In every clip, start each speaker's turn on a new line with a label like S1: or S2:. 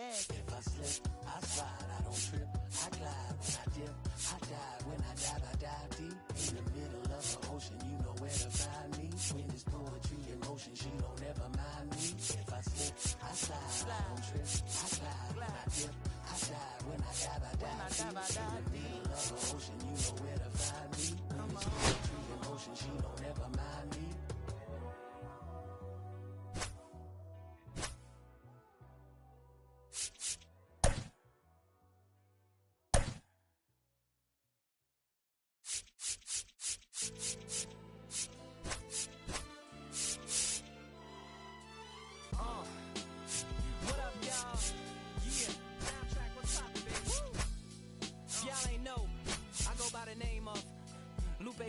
S1: gas. If I slip, I slide, I don't trip, I glide. When I dip, I dive. When I dive deep. In the middle of the ocean, you know where to find me. When it's poetry in motion, she don't ever mind me. If I slip, I slide, I don't trip, I glide. When I dip, I dive. When I dive deep. In the middle of the ocean, you know where to find me. When it's poetry in motion, she don't ever mind me.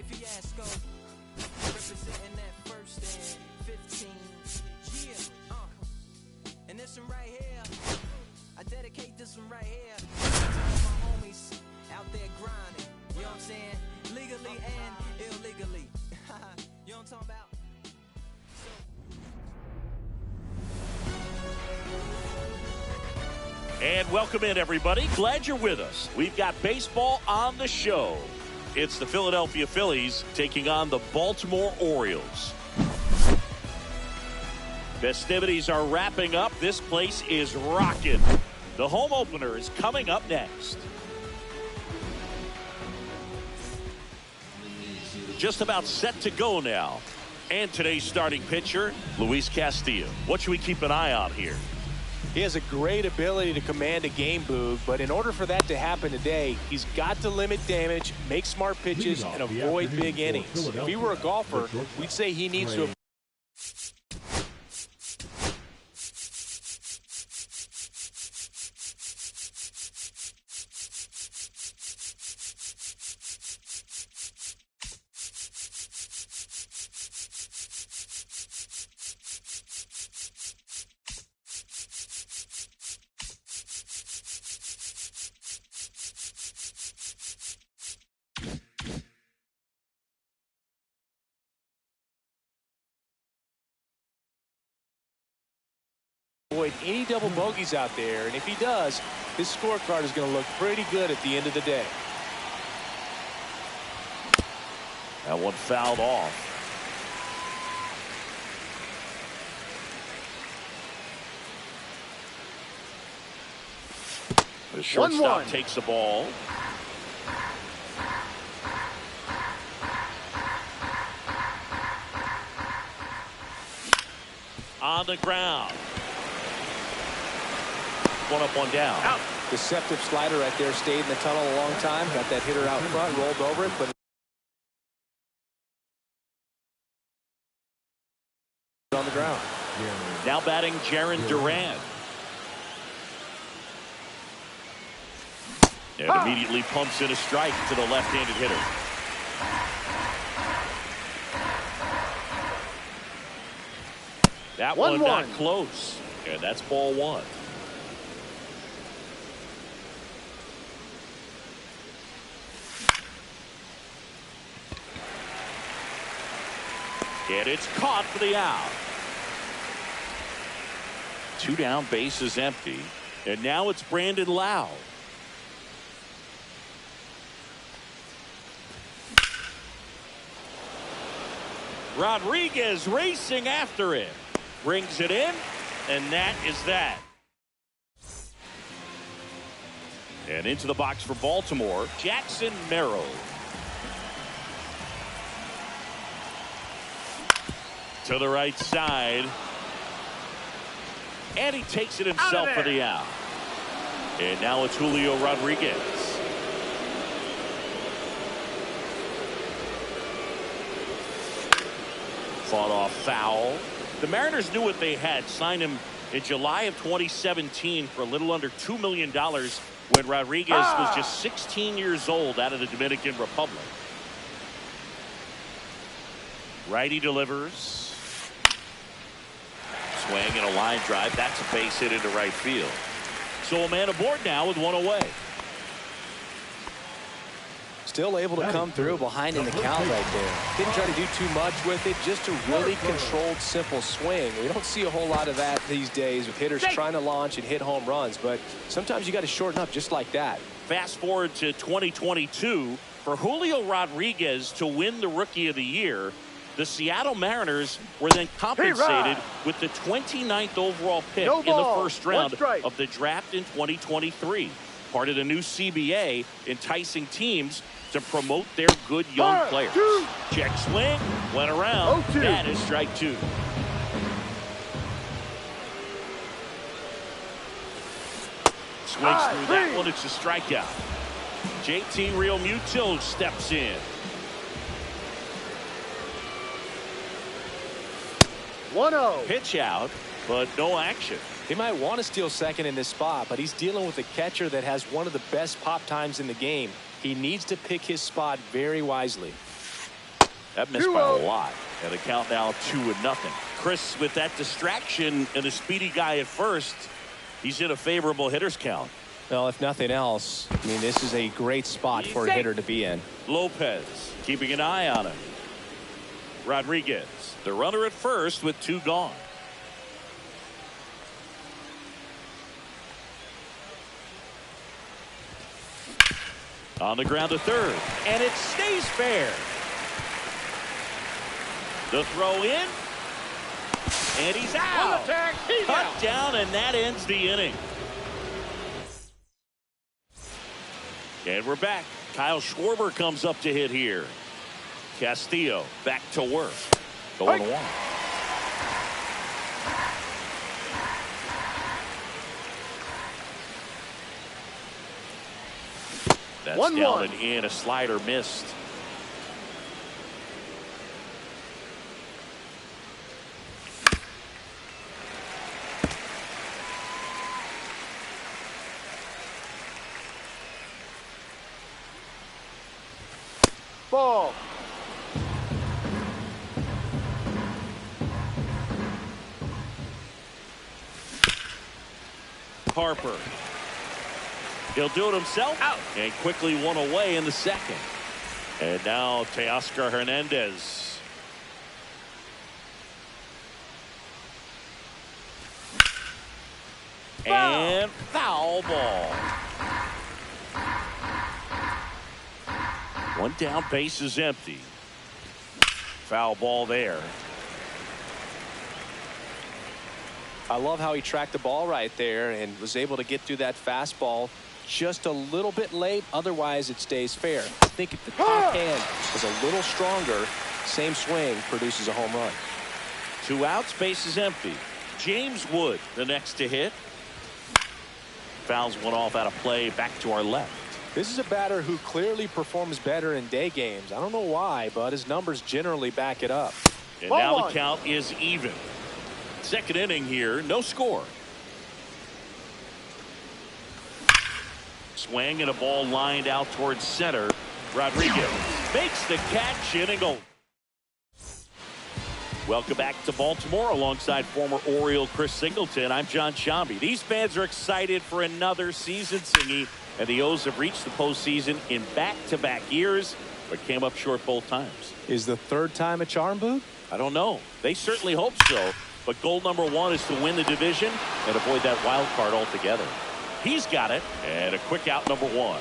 S2: Fiasco, representing that first and 15. Yeah, and this one right here, I dedicate this one right here to all my homies out there grinding. You know what I'm saying? Legally and illegally. You know what I'm talking about?
S3: And welcome in, everybody. Glad you're with us. We've got baseball on the show. It's the Philadelphia Phillies taking on the Baltimore Orioles. Festivities are wrapping up. This place is rocking. The home opener is coming up next. Just about set to go now. And today's starting pitcher, Luis Castillo. What should we keep an eye on here?
S4: He has a great ability to command a game, Boog, but in order for that to happen today, he's got to limit damage, make smart pitches, and avoid big innings. If he were a golfer, we'd say he needs to... avoid any double bogeys out there, and if he does, his scorecard is going to look pretty good at the end of the day.
S3: That one fouled off. The shortstop takes the ball. On the ground. One up, one down.
S4: Out. Deceptive slider right there. Stayed in the tunnel a long time. Got that hitter out front. Rolled over it, but on the ground.
S3: Now batting Jarren Duran. And immediately pumps in a strike to the left-handed hitter. That one not close. And that's ball one. And it's caught for the out. 2 down, base is empty. And now it's Brandon Lowe. Rodriguez racing after it. Brings it in, and that is that. And into the box for Baltimore, Jackson Merrill. To the right side. And he takes it himself for the out. And now it's Julio Rodriguez. Fought off foul. The Mariners knew what they had. Signed him in July of 2017 for a little under $2 million when Rodriguez was just 16 years old out of the Dominican Republic. Righty delivers. Swing and a line drive. That's a base hit into right field. So a man aboard now with one away.
S4: Still able to come through behind in the count right there. Didn't try to do too much with it, just a really controlled, simple swing. We don't see a whole lot of that these days with hitters trying to launch and hit home runs, but sometimes you got to shorten up just like that.
S3: Fast forward to 2022, for Julio Rodriguez to win the Rookie of the Year, the Seattle Mariners were then compensated with the 29th overall pick in the first round of the draft in 2023. Part of the new CBA, enticing teams to promote their good young players. Check swing, went around. That is strike two. Swings through that one. It's a strikeout. JT Realmuto steps in.
S5: 1-0.
S3: Pitch out, but no action.
S4: He might want to steal second in this spot, but he's dealing with a catcher that has one of the best pop times in the game. He needs to pick his spot very wisely.
S3: That missed by a lot. And the count now 2-0. Chris, with that distraction and a speedy guy at first, he's in a favorable hitter's count.
S4: Well, if nothing else, I mean, this is a great spot for a hitter to be in.
S3: Lopez keeping an eye on him. Rodriguez, the runner at first with two gone. On the ground to third, and it stays fair. The throw in, and he's out. Cut down, and that ends the inning. And we're back. Kyle Schwarber comes up to hit here. Castillo back to work. 0-1. That's
S5: 1-1.
S3: down and in. A slider missed.
S5: Ball.
S3: Harper. He'll do it himself. Out. And quickly one away in the second. And now Teoscar Hernandez. And foul ball. One down, base is empty. Foul ball there.
S4: I love how he tracked the ball right there and was able to get through that fastball just a little bit late. Otherwise, it stays fair. I think if the top hand is a little stronger, same swing produces a home run.
S3: 2 outs, base is empty. James Wood, the next to hit. Fouls one off out of play, back to our left.
S4: This is a batter who clearly performs better in day games. I don't know why, but his numbers generally back it up.
S3: And now the count is even. Second inning here, no score. Swing and a ball lined out towards center. Rodriguez makes the catch, in and go. Welcome back to Baltimore alongside former Oriole Chris Singleton. I'm John Sciambi. These fans are excited for another season, Singy, and the O's have reached the postseason in back-to-back years, but came up short both times.
S4: Is the third time a charm, Boog?
S3: I don't know. They certainly hope so, but goal number one is to win the division and avoid that wild card altogether. He's got it, and a quick out number one.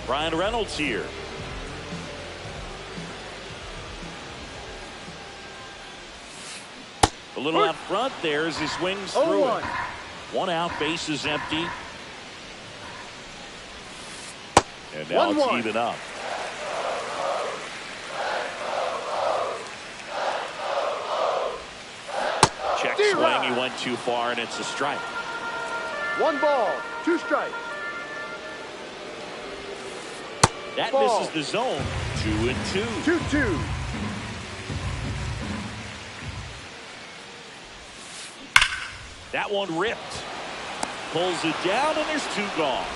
S3: Brian Reynolds here. A little out front there as he swings through it. 1 out, base is empty. And now it's even up. Check swing, he went too far, and it's a strike.
S5: 1 ball, 2 strikes.
S3: That misses the zone. 2-2.
S5: 2-2.
S3: That one ripped. Pulls it down, and there's 2 gone.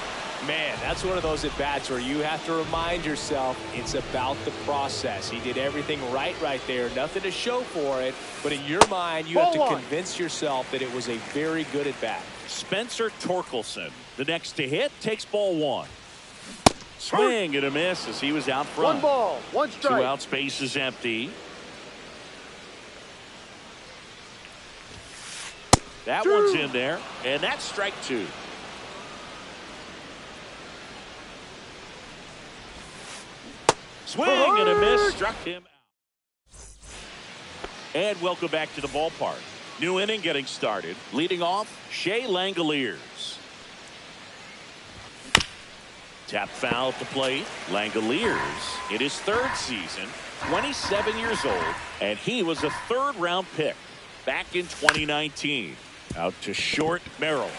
S4: Man, that's one of those at-bats where you have to remind yourself it's about the process. He did everything right there. Nothing to show for it. But in your mind, you have to convince yourself that it was a very good at-bat.
S3: Spencer Torkelson, the next to hit, takes ball 1. Swing and a miss as he was out front.
S5: 1 ball, 1 strike.
S3: 2 outs, base is empty. That one's in there, and that's strike 2. Swing and a miss, struck him out. And welcome back to the ballpark. New inning getting started. Leading off, Shea Langoliers. Tap foul at the plate. Langoliers in his 3rd season, 27 years old, and he was a 3rd-round pick back in 2019. Out to short, Merrill.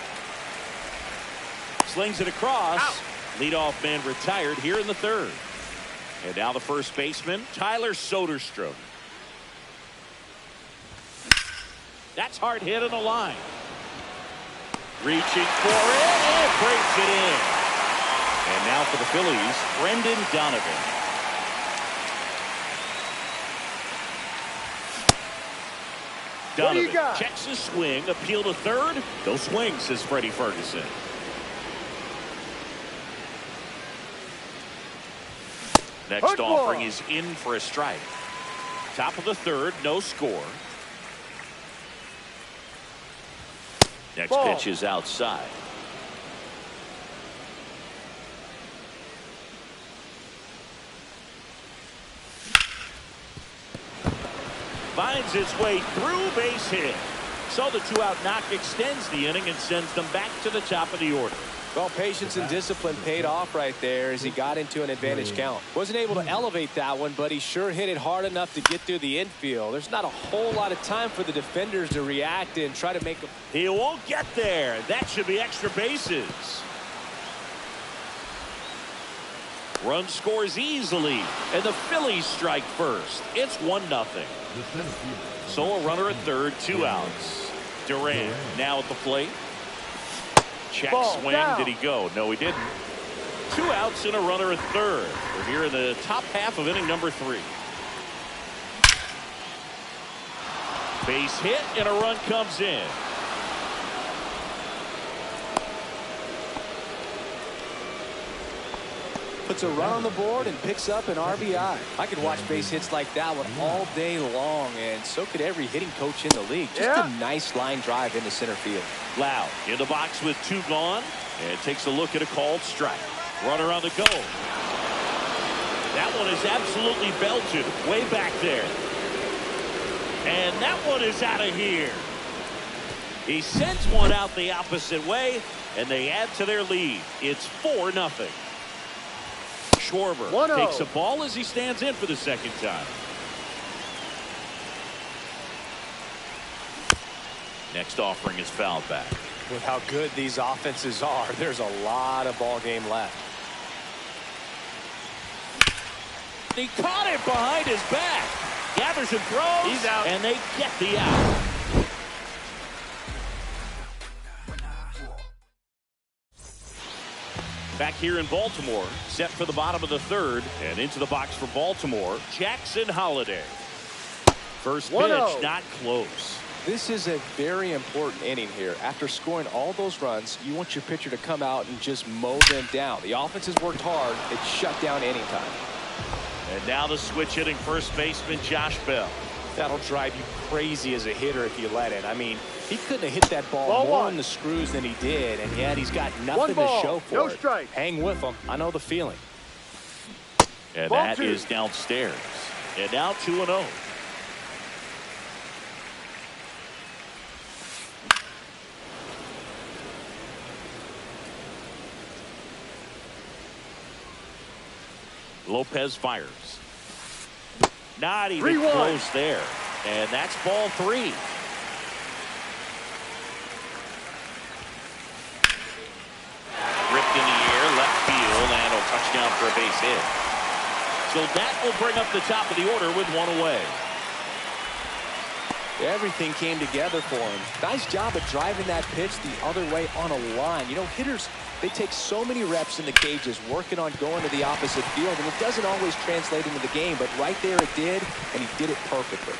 S3: Slings it across. Out. Leadoff man retired here in the 3rd. And now the first baseman, Tyler Soderstrom. That's hard hit on the line. Reaching for it, and breaks it in. And now for the Phillies, Brendan Donovan. Donovan checks his swing, appeal to 3rd. No swing, says Freddie Ferguson. Next offering is in for a strike. Top of the 3rd, no score. Next pitch is outside. Finds its way through, base hit. So the 2-out knock extends the inning and sends them back to the top of the order.
S4: Well, patience and discipline paid off right there as he got into an advantage count. Wasn't able to elevate that one, but he sure hit it hard enough to get through the infield. There's not a whole lot of time for the defenders to react and try to make a...
S3: He won't get there. That should be extra bases. Run scores easily, and the Phillies strike first. It's 1-0. So a runner at 3rd, 2 outs. Duran now at the plate. Check swing. Down. Did he go? No, he didn't. 2 outs and a runner at 3rd. We're here in the top half of inning number 3. Base hit and a run comes in.
S4: Puts a run on the board and picks up an RBI. I could watch base hits like that one all day long, and so could every hitting coach in the league. Just a nice line drive into center field.
S3: Loud in the box with 2 gone, and takes a look at a called strike. Runner on the go. That one is absolutely belted way back there. And that one is out of here. He sends one out the opposite way, and they add to their lead. It's 4-0. Schwarber takes a ball as he stands in for the 2nd time. Next offering is fouled back.
S4: With how good these offenses are, there's a lot of ball game left.
S3: He caught it behind his back. Gathers and throws. He's out. And they get the out. Back here in Baltimore, set for the bottom of the 3rd, and into the box for Baltimore, Jackson Holliday. First pitch, not close.
S4: This is a very important inning here. After scoring all those runs, you want your pitcher to come out and just mow them down. The offense has worked hard. It's shut down any time.
S3: And now the switch hitting first baseman Josh Bell.
S4: That'll drive you crazy as a hitter if you let it. I mean, he couldn't have hit that ball more on the screws than he did, and yet he's got nothing to show for it. Strike. Hang with him. I know the feeling.
S3: And that is downstairs. And now 2-0. Lopez fires. Not even close there. And that's ball 3. Ripped in the air, left field, and a touchdown for a base hit. So that will bring up the top of the order with 1 away.
S4: Everything came together for him. Nice job of driving that pitch the other way on a line. You know, hitters, they take so many reps in the cages working on going to the opposite field, and it doesn't always translate into the game, but right there it did, and he did it perfectly.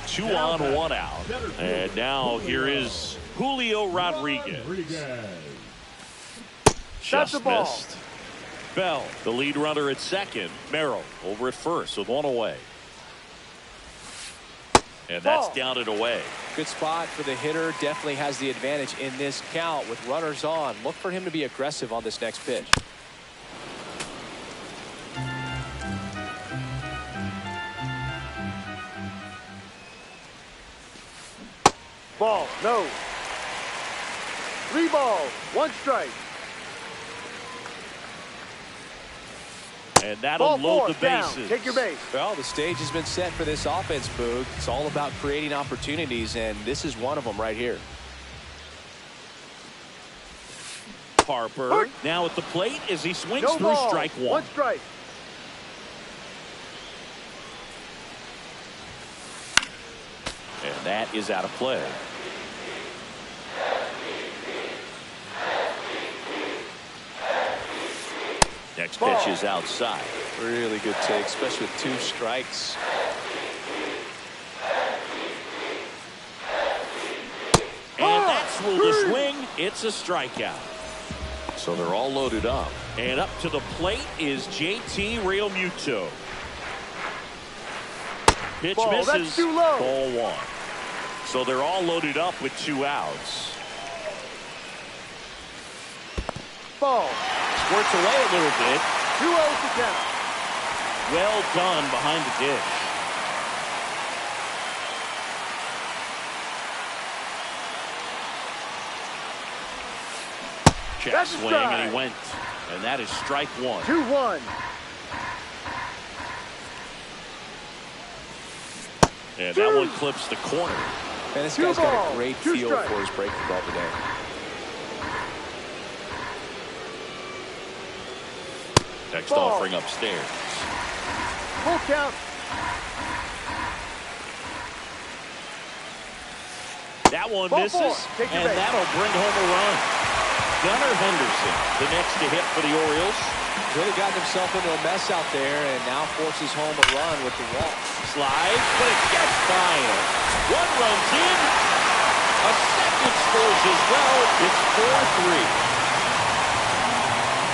S3: 2 on, 1 out. And now here is Julio Rodriguez.
S5: That's the
S3: Just
S5: ball.
S3: missed. Bell, the lead runner at second. Merrill over at first with one away. And that's
S5: Ball.
S3: down and away.
S4: Good spot for the hitter. Definitely has the advantage in this count with runners on. Look for him to be aggressive on this next pitch.
S5: Ball. No. 3 balls. 1 strike.
S3: And that'll
S5: Ball
S3: load
S5: 4.
S3: the
S5: Down.
S3: bases.
S5: Take your base.
S4: Well, the stage has been set for this offense, Boog. It's all about creating opportunities, and this is one of them right here.
S3: Harper
S5: Hurt.
S3: now at the plate as he swings
S5: No
S3: through
S5: ball.
S3: strike 1.
S5: 1 strike.
S3: And that is out of play. Next
S5: Ball.
S3: pitch is outside.
S4: Really good take, especially with 2 strikes.
S3: And that's ruled a swing. It's a strikeout. So they're all loaded up. And up to the plate is JT Realmuto. Pitch
S5: Ball,
S3: misses.
S5: that's too low.
S3: Ball 1. So they're all loaded up with 2 outs.
S5: Ball.
S3: Squirts away a little bit.
S5: 2-0 to count.
S3: Well done behind the dish. Check
S5: That's a
S3: swing and
S5: strike.
S3: he went. And that is strike 1.
S5: 2-1.
S3: And that one clips the corner.
S4: And this
S5: 2
S4: guy's got a
S5: balls,
S4: great
S5: 2
S4: feel
S5: strikes.
S4: for his breaking ball today.
S3: Next
S5: Ball.
S3: offering upstairs.
S5: Full count.
S3: That one
S5: Ball
S3: misses,
S5: 4. Take your
S3: and
S5: base.
S3: that'll bring home a run. Gunnar Henderson, the next to hit for the Orioles.
S4: Really gotten himself into a mess out there and now forces home a run with the walk.
S3: Slides, but it gets by him. 1 runs in. A second scores as well. It's 4-3.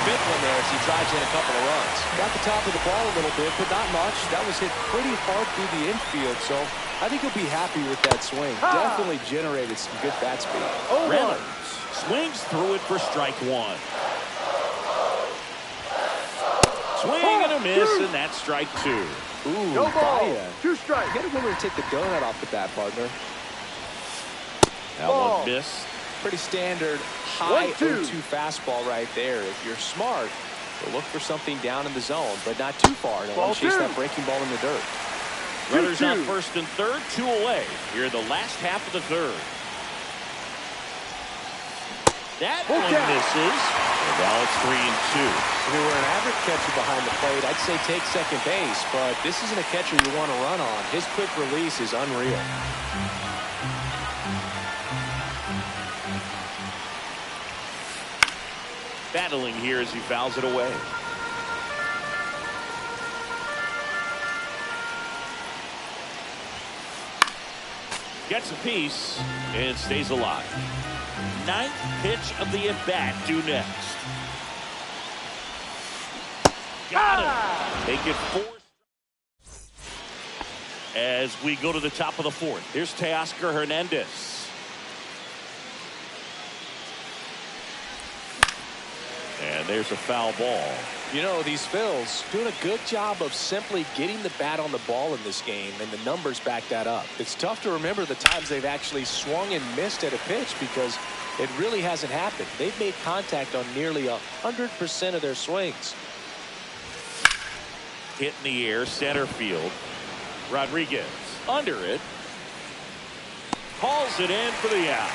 S4: 5th one there as he drives in a couple of runs. Got the top of the ball a little bit, but not much. That was hit pretty far through the infield, so I think he'll be happy with that swing. Definitely generated some good bat speed.
S3: Reynolds swings through it for strike 1. Swing and a miss, and that's strike 2.
S4: Ooh,
S5: No ball.
S4: Baia.
S5: 2 strikes.
S4: You got to remember to take the donut off the bat, partner.
S3: That
S5: Ball.
S3: one missed.
S4: Pretty standard high
S5: 1-2.
S4: 0-2 fastball right there. If you're smart, you'll look for something down in the zone, but not too far. Don't
S5: Ball
S4: chase
S5: 2.
S4: that breaking ball in the dirt.
S3: Runners
S5: 2-2.
S3: on first and third, 2 away. Here in the last half of the third. That
S5: Full
S3: one
S5: count.
S3: misses. And now it's 3-2.
S4: If you were an average catcher behind the plate, I'd say take second base, but this isn't a catcher you want to run on. His quick release is unreal.
S3: Battling here as he fouls it away. Gets a piece and stays alive. 9th pitch of the at-bat due next. Got it. Make it 4. As we go to the top of the 4th. Here's Teoscar Hernandez. And there's a foul ball.
S4: You know, these Phils doing a good job of simply getting the bat on the ball in this game, and the numbers back that up. It's tough to remember the times they've actually swung and missed at a pitch because it really hasn't happened. They've made contact on nearly 100% of their swings.
S3: Hit in the air, center field. Rodriguez under it. Hauls it in for the out.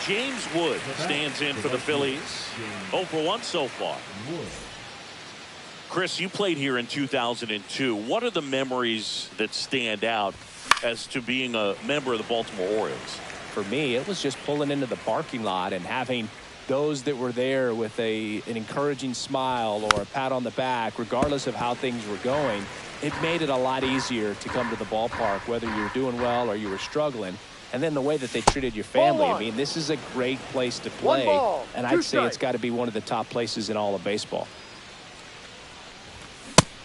S3: James Wood stands in for the Phillies. 0 for 1 so far. Chris, you played here in 2002. What are the memories that stand out as to being a member of the Baltimore Orioles?
S4: For me, it was just pulling into the parking lot and having those that were there with an encouraging smile or a pat on the back, regardless of how things were going. It made it a lot easier to come to the ballpark, whether you were doing well or you were struggling. and then the way that they treated your family.
S5: Ball
S4: I
S5: one.
S4: mean, this is a great place to
S5: One
S4: play,
S5: ball,
S4: and
S5: two
S4: I'd say it's
S5: strikes.
S4: got to be one of the top places in all of baseball.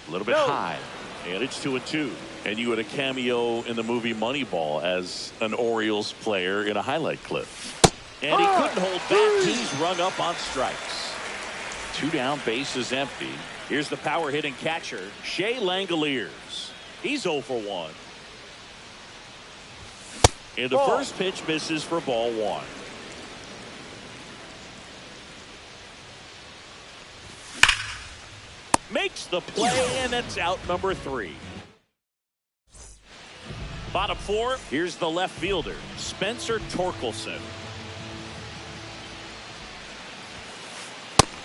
S3: A little bit high, and it's 2-2. And you had a cameo in the movie Moneyball as an Orioles player in a highlight clip. And he couldn't hold back. He's rung up on strikes. 2 down, base is empty. Here's the power hitting catcher, Shea Langoliers. He's 0 for 1. And the first pitch misses for ball 1. Makes the play, and it's out number 3. Bottom 4, here's the left fielder, Spencer Torkelson.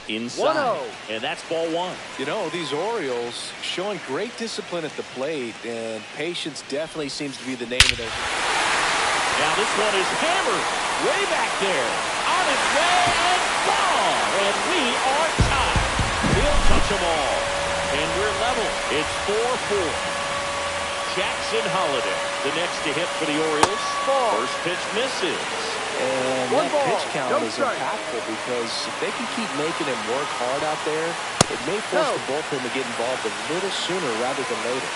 S3: Inside,
S5: 1-0.
S3: and that's ball 1.
S4: You know, these Orioles showing great discipline at the plate, and patience definitely seems to be the name of their.
S3: Now this one is hammered way back there, on its way and gone, and we are tied. He'll touch them all, and we're level. It's 4-4. Jackson Holiday, the next to hit for the Orioles. First pitch misses.
S4: And
S5: One
S4: that
S5: ball,
S4: pitch count
S5: no
S4: is
S5: strike.
S4: impactful because if they can keep making him work hard out there, it may force the bullpen to get involved a little sooner rather than later.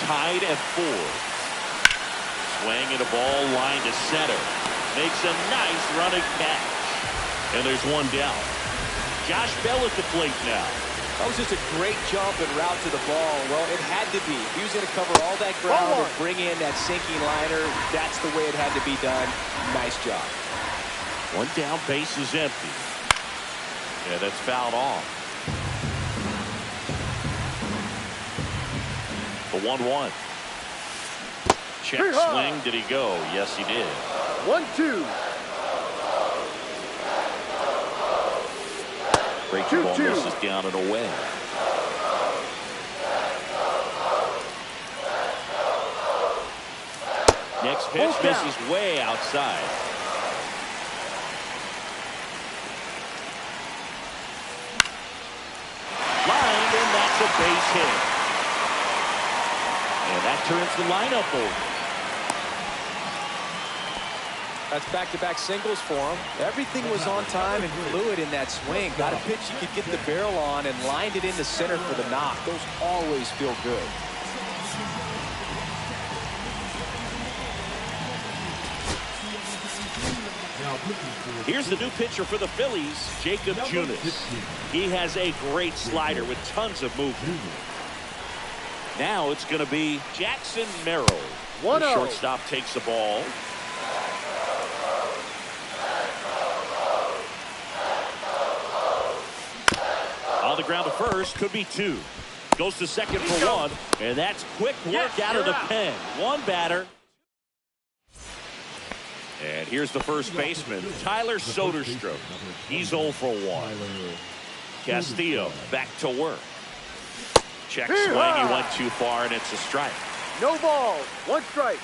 S3: Tied at 4. Swing and a ball line to center. Makes a nice running catch. And there's one down. Josh Bell at the plate now.
S4: That was just a great jump and route to the ball. Well, it had to be. He was going to cover all that ground and bring in that sinking liner. That's the way it had to be done. Nice job.
S3: 1 down, base is empty. Yeah, that's fouled off. The 1-1. Check swing. Did he go? Yes, he did.
S5: 1-2.
S3: Breaking ball misses down and away. Next pitch misses way outside. Lined, and that's a base hit. And that turns the lineup over.
S4: That's back-to-back singles for him. Everything was on time and fluid in that swing. Got a pitch you could get the barrel on and lined it into center for the knock. Those always feel good.
S3: Here's the new pitcher for the Phillies, Jacob Junis. He has a great slider with tons of movement. Now it's going to be Jackson Merrill. The shortstop takes the ball. On the ground to first, could be 2. Goes to second for 1, and that's quick work out of the pen. 1 batter. And here's the first baseman, Tyler Soderstrom. He's 0 for 1. Castillo back to work. Check swing, he went too far, and it's a strike.
S5: No balls, 1 strike.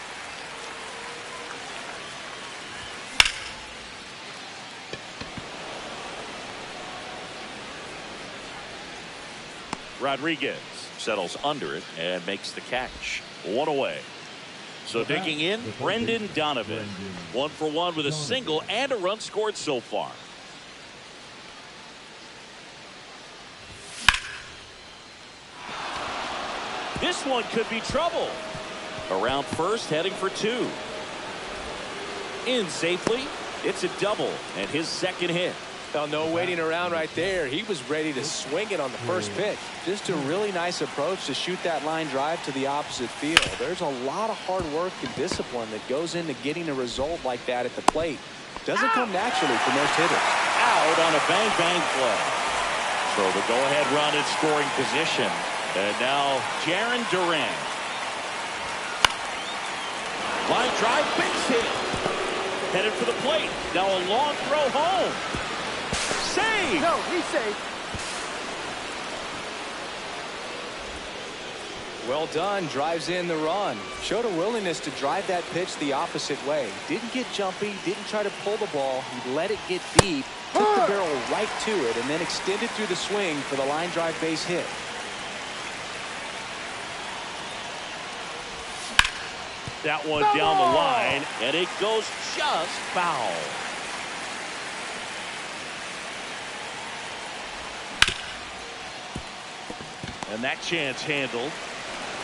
S3: Rodriguez settles under it and makes the catch. 1 away. So digging in, Brendan Donovan. 1 for 1 with a single and a run scored so far. This one could be trouble. Around first, heading for 2. In safely. It's a double and his second hit.
S4: Well, no waiting around right there. He was ready to swing it on the first pitch. Just a really nice approach to shoot that line drive to the opposite field. There's a lot of hard work and discipline that goes into getting a result like that at the plate. Doesn't come naturally for most hitters.
S3: Out on a bang-bang play. So the go-ahead run in scoring position. And now Jarren Duran. Line drive, base hit. Headed for the plate. Now a long throw home. Save!
S5: No, he's safe.
S4: Well done. Drives in the run. Showed a willingness to drive that pitch the opposite way. Didn't get jumpy. Didn't try to pull the ball. He let it get deep. Took the barrel right to it and then extended through the swing for the line drive base hit.
S3: That one down the line, and it goes just foul. And that chance handled.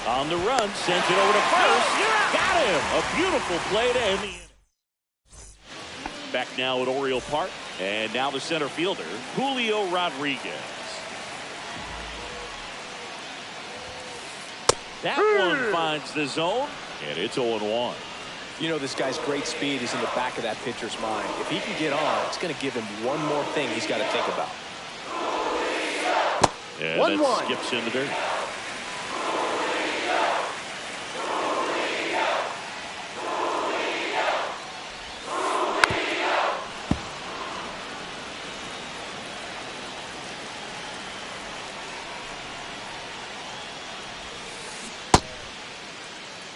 S3: On the run, sends it over to first. Got him. A beautiful play to end the inning. Back now at Oriole Park. And now the center fielder, Julio Rodriguez. That one finds the zone, and it's 0-1.
S4: You know, this guy's great speed is in the back of that pitcher's mind. If he can get on, it's going to give him one more thing he's got to think about.
S3: And that skips in the dirt.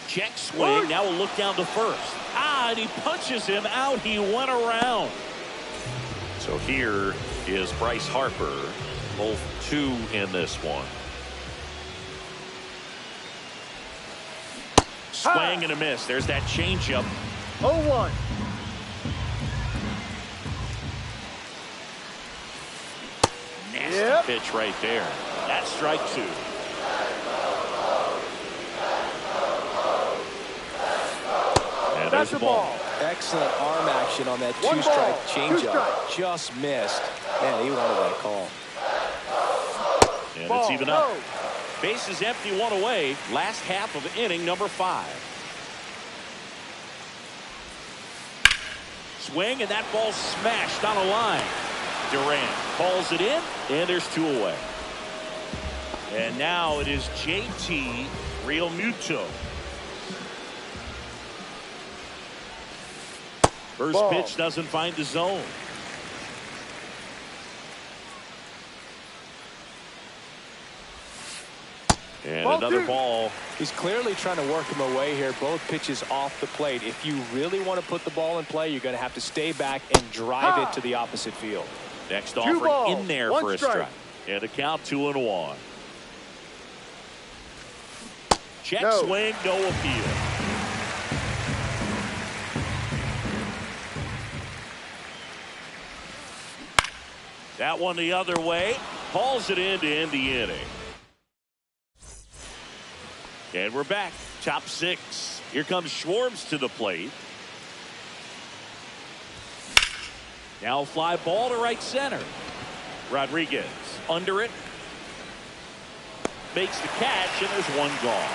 S3: Check swing. Now we'll look down to first. And he punches him out. He went around. So here is Bryce Harper. Both 2 in this one. Swing and a miss. There's that changeup.
S5: 0-1.
S3: Nasty pitch right there. That's strike 2. And there's the ball.
S4: Excellent arm action on that 2-strike changeup. Just missed. Man, he wanted that call.
S3: And it's even up. Bases empty, 1 away. Last half of inning number 5. Swing, and that ball's smashed on a line. Durant calls it in, and there's 2 away. And now it is JT Realmuto. First pitch doesn't find the zone. And another ball.
S4: He's clearly trying to work him away here. Both pitches off the plate. If you really want to put the ball in play, you're going to have to stay back and drive it to the opposite field.
S3: Next offering in there for a strike. And a count 2-1. Check swing, no appeal. That one the other way. Hauls it in to end the inning. And we're back. Top 6. Here comes Schwartz to the plate. Now a fly ball to right center. Rodriguez under it. Makes the catch, and there's 1 gone.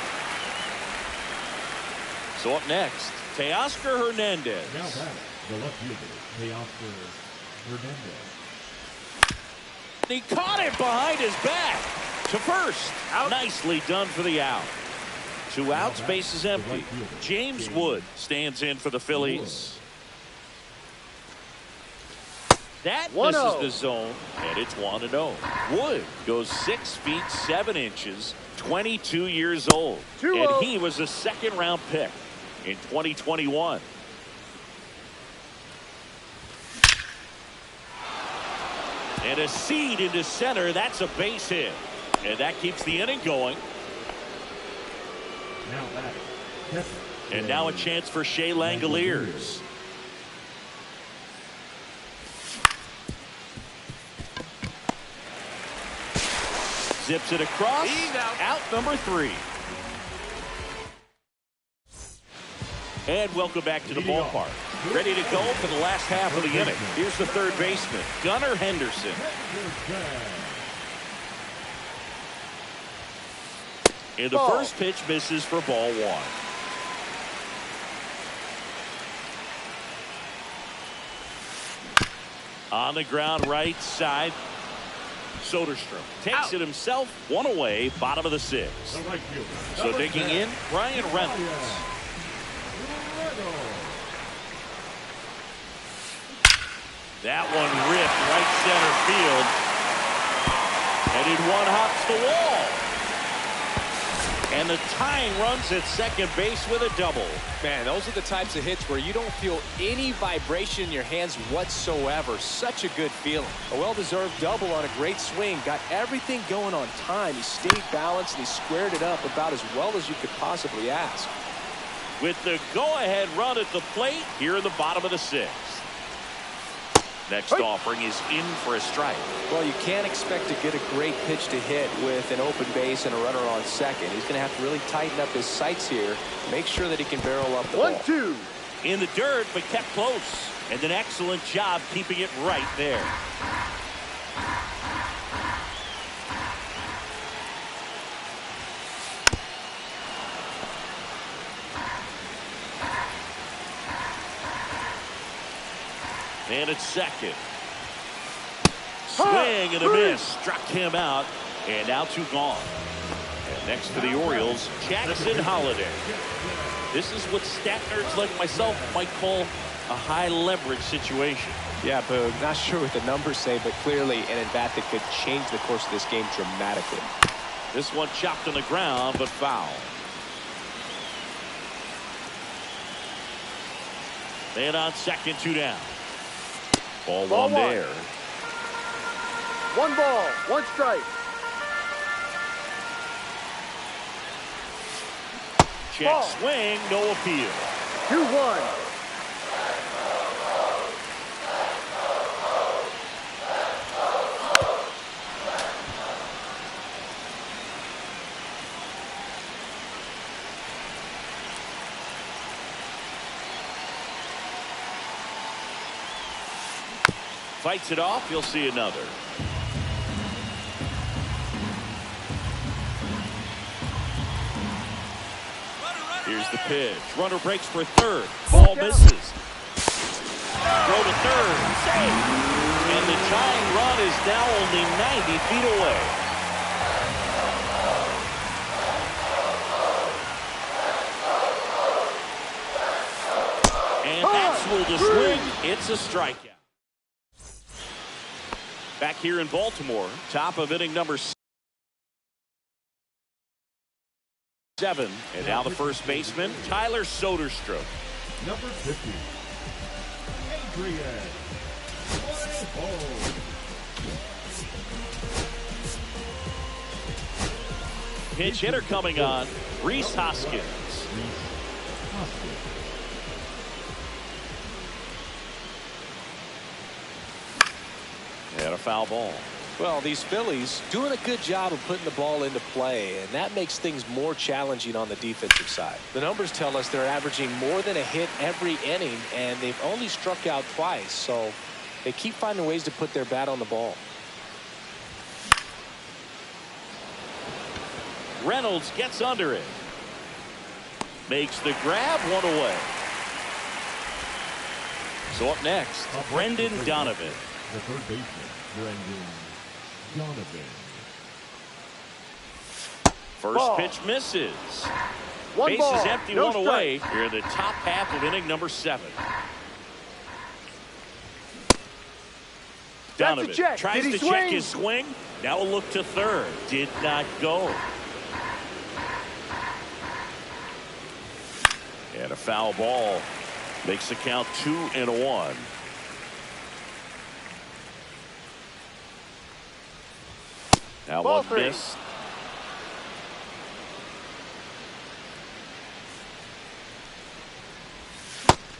S3: So up next, Teoscar Hernandez.
S6: Now back, the left fielder, Teoscar Hernandez.
S3: He caught it behind his back to first. Out. Nicely done for the out. 2 outs, base is empty. James Wood stands in for the Phillies. That misses the zone, and it's 1-0. Wood goes 6 feet 7 inches, 22 years old, and he was a second-round pick in 2021. And a seed into center. That's a base hit, and that keeps the inning going.
S6: Now back.
S3: And now a chance for Shea Langoliers. Zips it across. Out number 3. And welcome back to the ballpark. Ready to go for the last half of the inning. Here's the third baseman, Gunnar Henderson. And the first pitch misses for ball 1. On the ground right side, Soderstrom takes it himself, 1 away, bottom of the 6th. So digging in, Brian Reynolds. That one ripped right center field. And it one hops the wall. And the tying runs at second base with a double.
S4: Man, those are the types of hits where you don't feel any vibration in your hands whatsoever. Such a good feeling. A well-deserved double on a great swing. Got everything going on time. He stayed balanced and he squared it up about as well as you could possibly ask.
S3: with the go-ahead run at the plate here in the bottom of the 6th. Next offering is in for a strike.
S4: Well, you can't expect to get a great pitch to hit with an open base and a runner on second. He's going to have to really tighten up his sights here, make sure that he can barrel up the ball.
S5: 1-2.
S3: In the dirt, but kept close. And an excellent job keeping it right there. And it's second. Swing and a miss. Struck him out. And now 2 gone. And next to the Orioles, Jackson Holliday. This is what stat nerds like myself might call a high leverage situation.
S4: Yeah, Boog. Not sure what the numbers say, but clearly an at-bat that could change the course of this game dramatically.
S3: This one chopped on the ground, but foul. And on second, 2 down. Ball 1 there.
S5: 1 ball, 1 strike.
S3: Check
S5: Ball.
S3: swing, no appeal.
S5: 2-1.
S3: Fights it off, you'll see another. Here's the pitch. Runner breaks for third. Ball misses. Throw to third. Save. And the tying run is now only 90 feet away. And that's will the swing. It's a strikeout. Back here in Baltimore, top of inning number 7. And now the first baseman, Tyler Soderstrom.
S6: Number 50, Adrian Morejon.
S3: Pinch hitter coming on, Rhys Hoskins. And a foul ball.
S4: Well, these Phillies doing a good job of putting the ball into play, and that makes things more challenging on the defensive side. The numbers tell us they're averaging more than a hit every inning, and they've only struck out twice, so they keep finding ways to put their bat on the ball.
S3: Reynolds gets under it. Makes the grab, 1 away. So up next, Brendan Donovan.
S6: The third baseman, Brendan Donovan.
S3: First
S5: Ball.
S3: pitch misses.
S5: 1
S3: Base
S5: ball,
S3: is empty,
S5: no
S3: 1 away.
S5: strike.
S3: Here in the top half of inning number 7. Donovan
S5: check.
S3: tries
S5: Did he
S3: to check
S5: swing?
S3: his swing. Now a look to third. Did not go. And a foul ball makes the count 2-1. Now
S5: Ball
S3: 1
S5: 3.
S3: miss.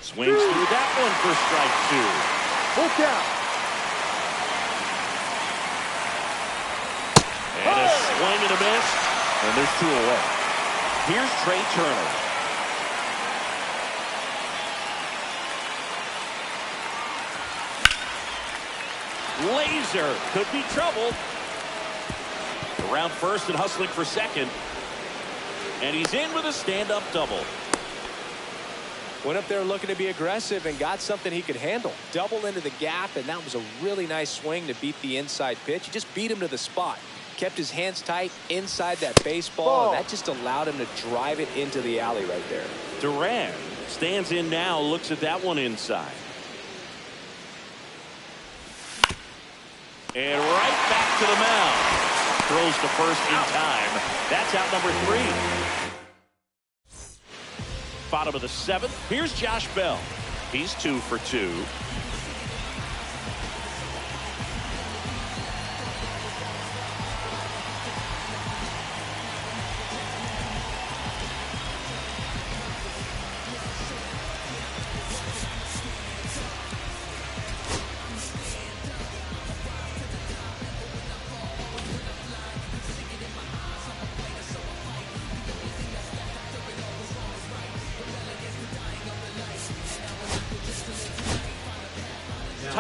S3: Swings through that one for strike 2.
S5: Full count.
S3: And a swing and a miss. And there's 2 away. Here's Trey Turner. Laser could be trouble. Around first and hustling for second. And he's in with a stand-up double.
S4: Went up there looking to be aggressive and got something he could handle. Double into the gap, and that was a really nice swing to beat the inside pitch. He just beat him to the spot. Kept his hands tight inside that baseball, and that just allowed him to drive it into the alley right there.
S3: Duran stands in now, looks at that one inside. And right back to the mound. Throws to first in time. That's out number 3. Bottom of the 7th. Here's Josh Bell. He's 2 for 2.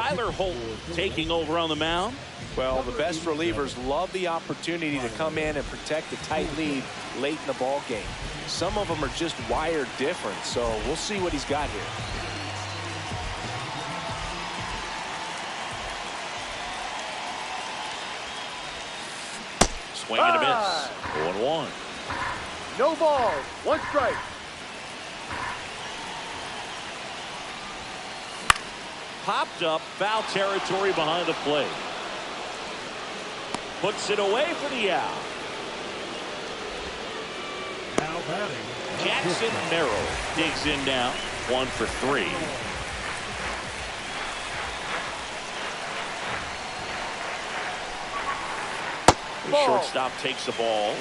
S3: Tyler Holt taking over on the mound.
S4: Well, the best relievers love the opportunity to come in and protect a tight lead late in the ball game. Some of them are just wired different, so we'll see what he's got here.
S3: Swing and a miss. 0-1.
S5: No balls. 1 strike.
S3: Popped up, foul territory behind the plate. Puts it away for the out.
S6: Now batting.
S3: Jackson Merrill digs in now. 1 for 3. The
S5: Ball.
S3: shortstop takes the ball.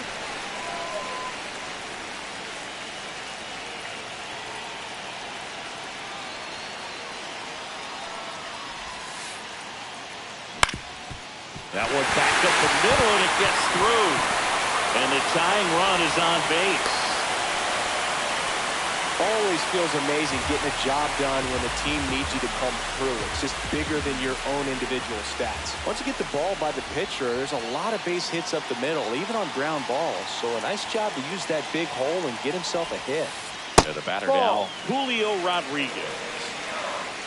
S3: That one backed up the middle, and it gets through. And the tying run is on base.
S4: Always feels amazing getting a job done when the team needs you to come through. It's just bigger than your own individual stats. Once you get the ball by the pitcher, there's a lot of base hits up the middle, even on ground balls. So a nice job to use that big hole and get himself a hit.
S3: And the batter now, Julio Rodriguez.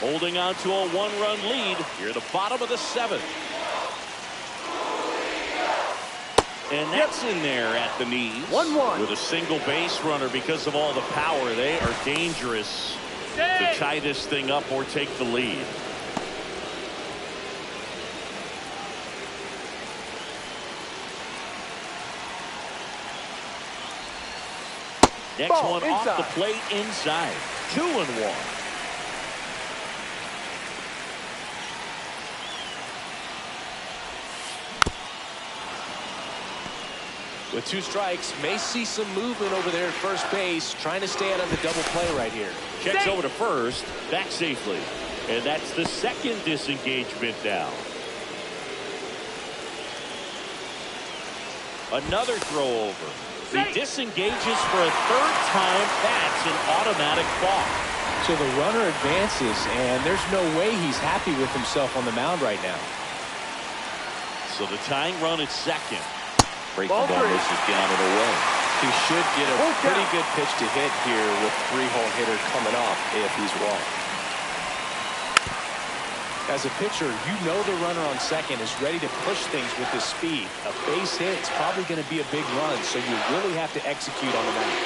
S3: Holding on to a 1-run lead here at the bottom of the 7th. And that's in there at the knees.
S5: 1-1.
S3: With a single base runner because of all the power. They are dangerous to tie this thing up or take the lead. Next
S5: Ball
S3: one
S5: inside.
S3: off the plate inside. 2-1.
S4: With 2 strikes, may see some movement over there at first base, trying to stay out of the double play right here.
S3: Checks over to first, back safely. And that's the second disengagement down. Another throw over. He disengages for a 3rd time. That's an automatic ball.
S4: So the runner advances, and there's no way he's happy with himself on the mound right now.
S3: So the tying run at second.
S5: Breaking ball
S3: misses down and away.
S4: He should get a pretty good pitch to hit here with 3-hole hitter coming off if he's walked. As a pitcher, you know the runner on second is ready to push things with his speed. A base hit is probably going to be a big run, so you really have to execute on the mound.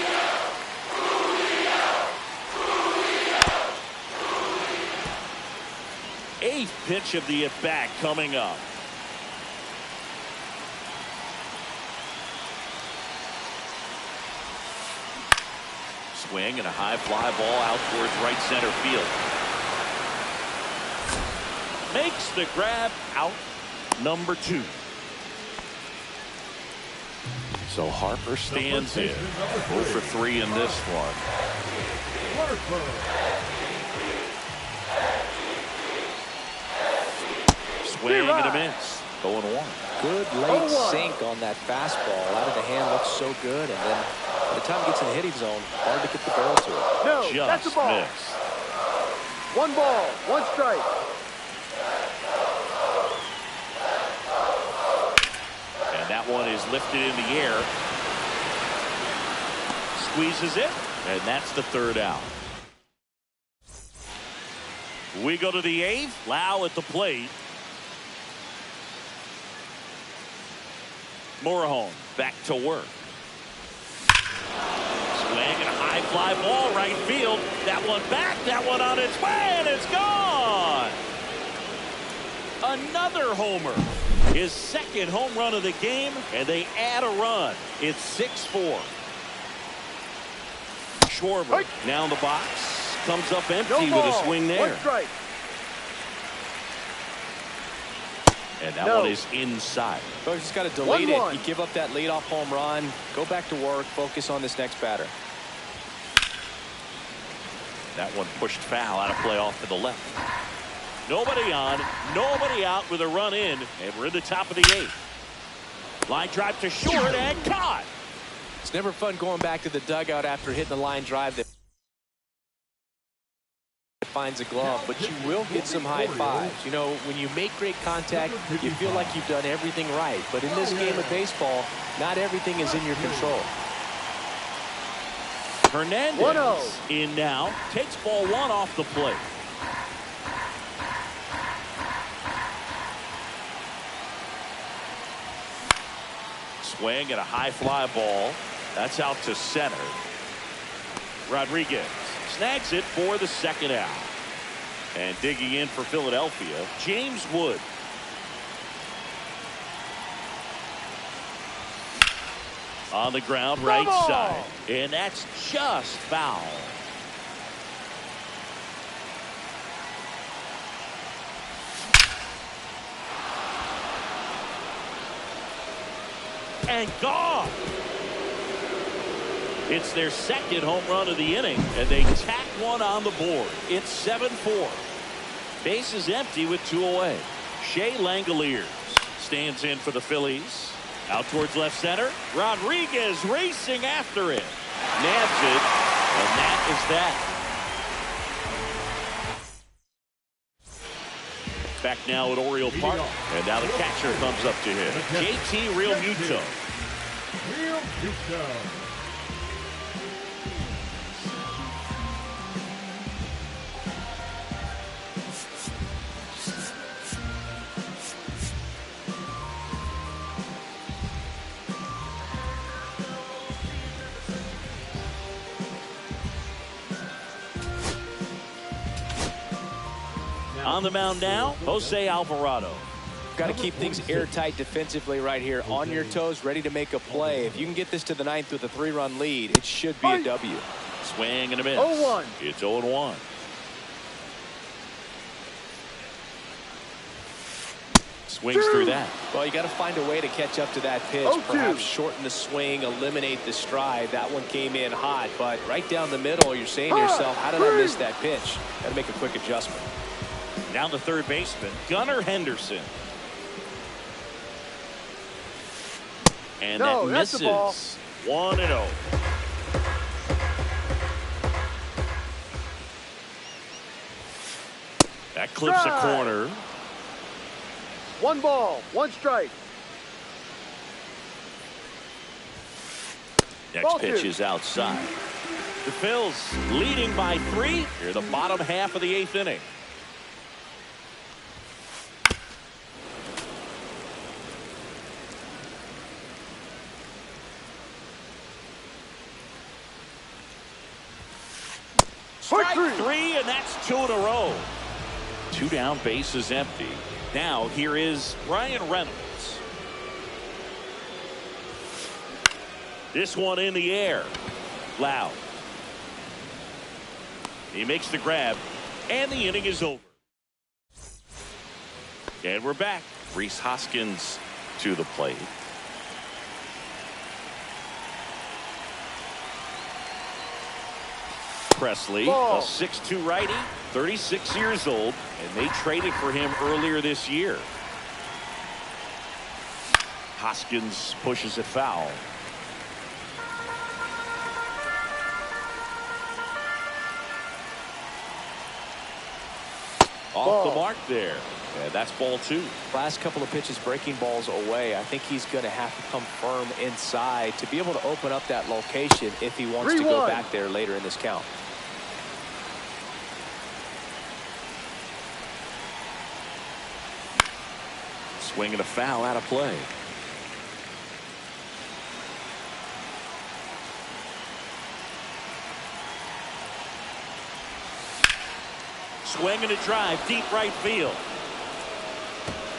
S3: Eighth pitch of the at-bat coming up. Swing and a high fly ball out towards right center field. Makes the grab, out number 2. So Harper stands in. 0 for 3 in this one. Swing and a miss. 0-1.
S4: Good late sink on that fastball. Out of the hand, looks so good, and then by the time it gets in the hitting zone, hard to get the barrel to it.
S5: No,
S3: Just
S5: that's a ball.
S3: missed.
S5: 1 ball, 1 strike.
S3: And that one is lifted in the air. Squeezes it, and that's the 3rd out. We go to the 8th. Lau at the plate. Morejon back to work. Swing and a high fly ball right field. That one back, that one on its way, and it's gone. Another homer. His 2nd home run of the game, and they add a run. It's 6-4. Schwarber now in the box. Comes up empty with a swing there.
S5: 1 strike.
S3: And that one is inside.
S4: So you just got to delete it.
S5: 1-1.
S4: You give up that leadoff home run. Go back to work. Focus on this next batter.
S3: That one pushed foul out of play off to the left. Nobody on, nobody out with a run in, and we're in the top of the 8th. Line drive to short and caught.
S4: It's never fun going back to the dugout after hitting the line drive that finds a glove, but you will get some high fives. You know, when you make great contact, you feel like you've done everything right. But in this game of baseball, not everything is in your control.
S3: Hernandez
S5: 1-0.
S3: in now, takes ball one off the plate. Swing and a high fly ball. That's out to center. Rodriguez snags it for the second out. And digging in for Philadelphia, James Wood. On the ground, right side. And that's just foul. And gone. It's their second home run of the inning, and they tack one on the board. It's 7-4. Base is empty with 2 away. Shea Langoliers stands in for the Phillies. Out towards left center. Rodriguez racing after it. Nabs it, and that is that. Back now at Oriole Park, and now the catcher comes up to him. JT Realmuto. On the mound now, Jose Alvarado.
S4: Got to keep things airtight defensively right here. On your toes, ready to make a play. If you can get this to the 9th with a 3-run lead, it should be a W.
S3: Swing and a miss.
S5: 0-1.
S3: It's 0-1. Swings through that.
S4: Well, you got to find a way to catch up to that pitch.
S5: 0-2.
S4: Perhaps shorten the swing, eliminate the stride. That one came in hot, but right down the middle, you're saying to yourself, how did I miss that pitch? Got to make a quick adjustment.
S3: Now the third baseman, Gunnar Henderson. And
S5: No,
S3: that
S5: that's the ball.
S3: misses. 1-0. That clips a
S5: Strike.
S3: corner.
S5: 1 ball, 1 strike.
S3: Next
S5: Ball
S3: pitch
S5: 2.
S3: is outside. The Phils leading by 3 here the bottom half of the 8th inning. Strike 3, and that's 2 in a row. 2 down, bases empty. Now here is Ryan Reynolds. This one in the air. Loud. He makes the grab, and the inning is over. And we're back. Rhys Hoskins to the plate. Presley,
S5: Ball.
S3: a 6'2" righty, 36 years old, and they traded for him earlier this year. Hoskins pushes it foul. Off the mark there. And that's ball 2.
S4: Last couple of pitches breaking balls away. I think he's going to have to come firm inside to be able to open up that location if he wants to go
S5: 3-1.
S4: back there later in this count.
S3: Swing and a foul out of play. Swing and a drive, deep right field.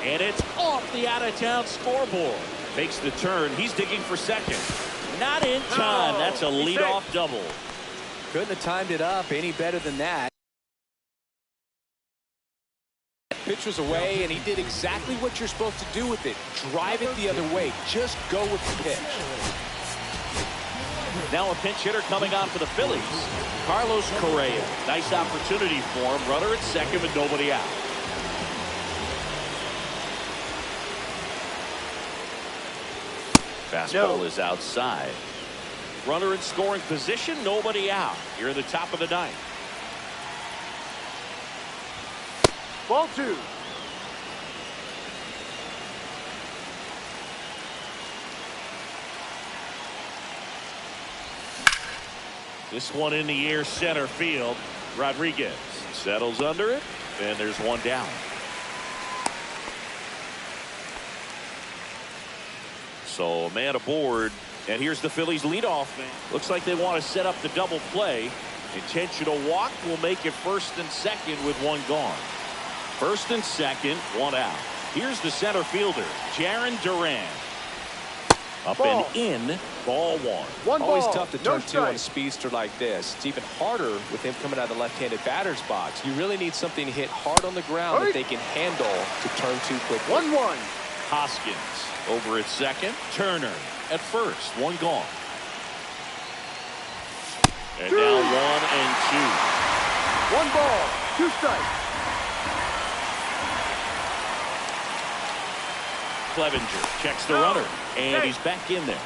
S3: And it's off the out-of-town scoreboard. Makes the turn. He's digging for second. Not in time. That's a leadoff double.
S4: Couldn't have timed it up any better than that. Pitch was away, and he did exactly what you're supposed to do with it. Drive it the other way. Just go with the pitch.
S3: Now a pinch hitter coming on for the Phillies. Carlos Correa. Nice opportunity for him. Runner at second with nobody out. Fastball is outside. Runner in scoring position. Nobody out. Here in the top of the 9th.
S5: Ball 2.
S3: This one in the air center field. Rodriguez settles under it, and there's one down. So a man aboard, and here's the Phillies leadoff man. Looks like they want to set up the double play. Intentional walk will make it first and second with one gone. First and second, one out. Here's the center fielder, Jarren Duran. Up
S5: Ball.
S3: and in, ball 1.
S5: One
S4: Always
S5: ball,
S4: tough to
S5: no
S4: turn two on
S5: strike.
S4: a speedster like this. It's even harder with him coming out of the left-handed batter's box. You really need something to hit hard on the ground that they can handle to turn two quickly.
S5: 1-1.
S3: Hoskins over at second. Turner at first. One gone. And now 1 and 2.
S5: 1 ball, 2 strikes.
S3: Clevenger checks the runner, and he's back in there.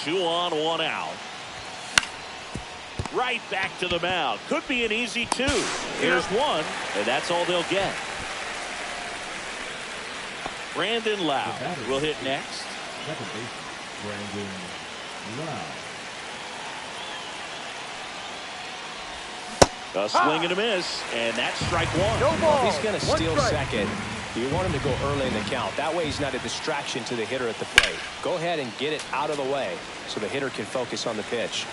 S3: Two on, one out. Right back to the mound. Could be an easy 2. Here's one, and that's all they'll get. Brandon Lowe will hit next.
S6: Second base, Brandon Lowe.
S3: A swing and a miss, and that's strike 1.
S5: No ball.
S4: He's going to
S5: 1
S4: steal
S5: strike.
S4: second. You want him to go early in the count. That way he's not a distraction to the hitter at the plate. Go ahead and get it out of the way so the hitter can focus on the pitch.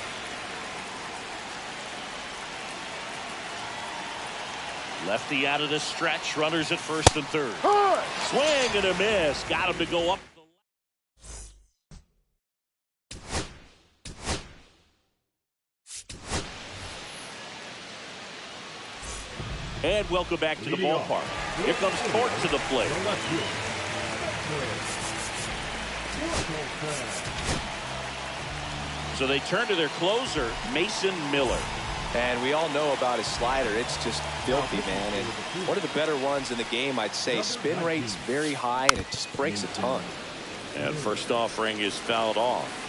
S3: Lefty out of the stretch. Runners at first and third.
S5: Hard.
S3: Swing and a miss. Got him to go up. And welcome back to the
S6: Leading off.
S3: ballpark. Here comes Tork to the plate.
S6: The left fielder,
S3: So they turn to their closer, Mason Miller.
S4: And we all know about his slider. It's just filthy, man. And one of the better ones in the game, I'd say. Spin rate's very high, and it just breaks a ton.
S3: And first offering is fouled off.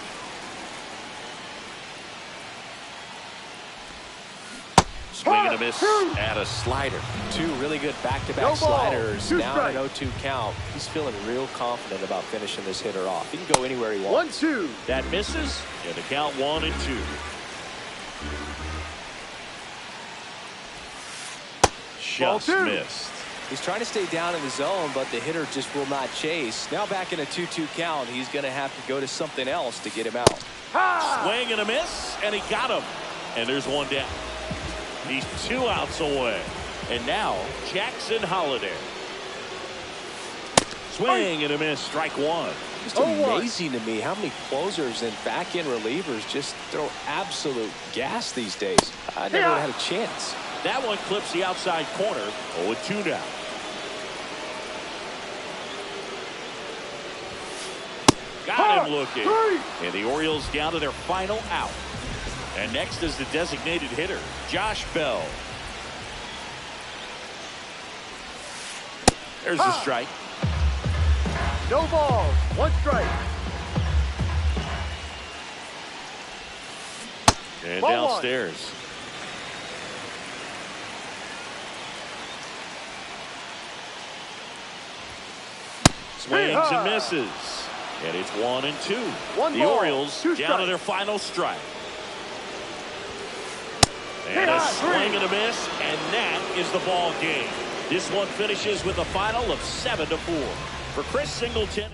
S3: Swing and a miss at a slider.
S4: 2 really good back-to-back
S5: No ball.
S4: sliders.
S5: 2
S4: Now an
S5: strikes.
S4: 0-2 count. He's feeling real confident about finishing this hitter off. He can go anywhere he wants.
S5: 1-2.
S3: That misses, and the count 1 and 2.
S5: Ball
S3: Just
S5: 2.
S3: missed.
S4: He's trying to stay down in the zone, but the hitter just will not chase. Now back in a 2-2 count, he's going to have to go to something else to get him out.
S3: Swing and a miss, and he got him. And there's one down. He's 2 outs away. And now Jackson Holliday. Swing and a miss, strike 1.
S4: Just
S5: 0-1.
S4: amazing to me how many closers and back-end relievers just throw absolute gas these days. I never had a chance.
S3: That one clips the outside corner. 0-2 now. Got him looking.
S5: 3.
S3: And the Orioles down to their final out. And next is the designated hitter, Josh Bell. There's the strike.
S5: No balls, 1 strike.
S3: And
S5: Ball 1.
S3: downstairs. Swings and misses. And it's 1 and 2.
S5: 1
S3: The
S5: ball,
S3: Orioles
S5: 2
S3: down to
S5: strikes.
S3: their final strike. And a swing and a miss, and that is the ball game. This one finishes with a final of 7-4. For Chris Singleton.